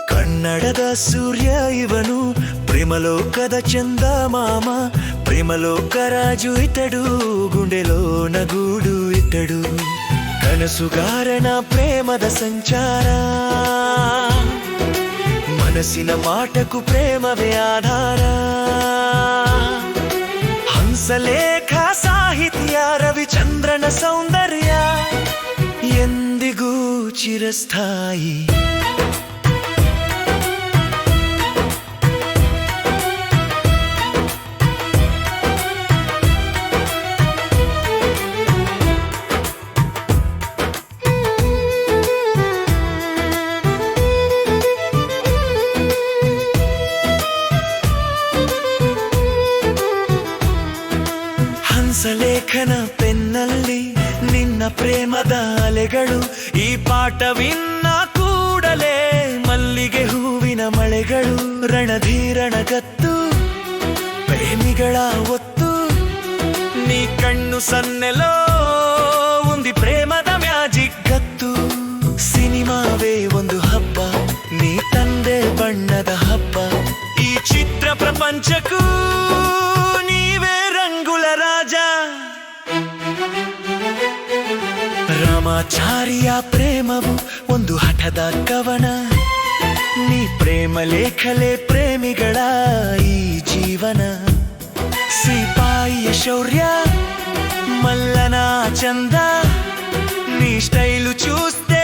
ಕನ್ನಡದ ಸೂರ್ಯ ಇವನು, ప్రేమలోకದ ಚಂದ ಮಾಮ, ప్రేమలోక రాజు ఇతడు, గుండెలోన గూడు ఇతడు, ಕನಸುಗಾರನ ಪ್ರೇಮದ ಸಂಚಾರ, ಮನಸ್ಸಿನ ಮಾಟಕು ಪ್ರೇಮವೇ ಆಧಾರ, ಹಂಸಲೇಖ ಸಾಹಿತ್ಯ ರವಿಚಂದ್ರನ ಸೌಂದರ್ಯ ಎಂದಿಗೂ ಚಿರಸ್ಥಾಯಿ. ಹಂಸಲೇಖನ ಪೆನ್ನಲ್ಲಿ ನಿನ್ನ ಪ್ರೇಮದ ಅಲೆಗಳು, ಈ ಪಾಠವಿನ್ನ ಕೂಡಲೇ ಮಲ್ಲಿಗೆ ಹೂವಿನ ಮಳೆಗಳು, ರಣಧೀರನ ಗತ್ತು ಪ್ರೇಮಿಗಳ ಒತ್ತು, ನೀ ಕಣ್ಣು ಸನ್ನೆಲೋ ಉಂದಿ ಪ್ರೇಮದ ಮ್ಯಾಜಿಕ್ ಗತ್ತು, ಸಿನಿಮಾವೇ ಒಂದು ಹಬ್ಬ, ನೀ ತಂದೆ ಬಣ್ಣದ ಹಬ್ಬ, ಈ ಚಿತ್ರ ಪ್ರಪಂಚಕ್ಕೂ ನೀವೇ ರಂಗುಳ ರಾಜ. ರಾಮಾಚಾರಿಯ ಪ್ರೇಮವು ಒಂದು ಹಠದ ಕವನ, ನೀ ಪ್ರೇಮ ಲೇಖಲೆ ಪ್ರೇಮಿಗಳ ಈ ಜೀವನ, ಸಿಪಾಯಿಯ ಶೌರ್ಯ మల్లన చంద, నీ స్టైలు చూస్తే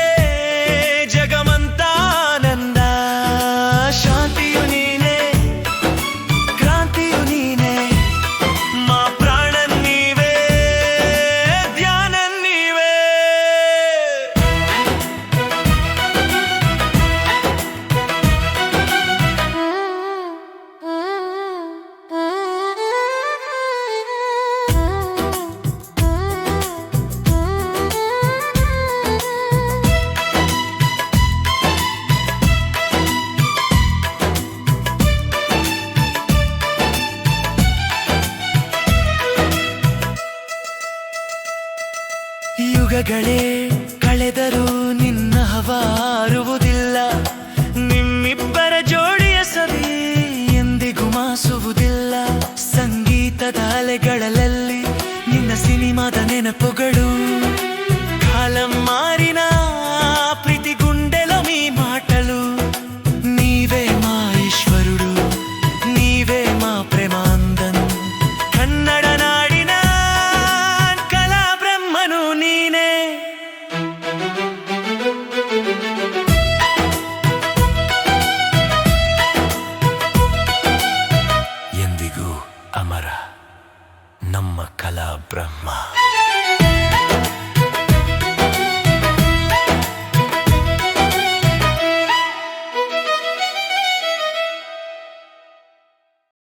జగమంతా ఆనంద, శాంతియు నీనే క్రాంతియు నీనే, మా ప్రాణం నీవే ధ్యానం నీవే. ಯುಗಗಳೇ ಕಳೆದರೂ ನಿನ್ನ ಹವಾ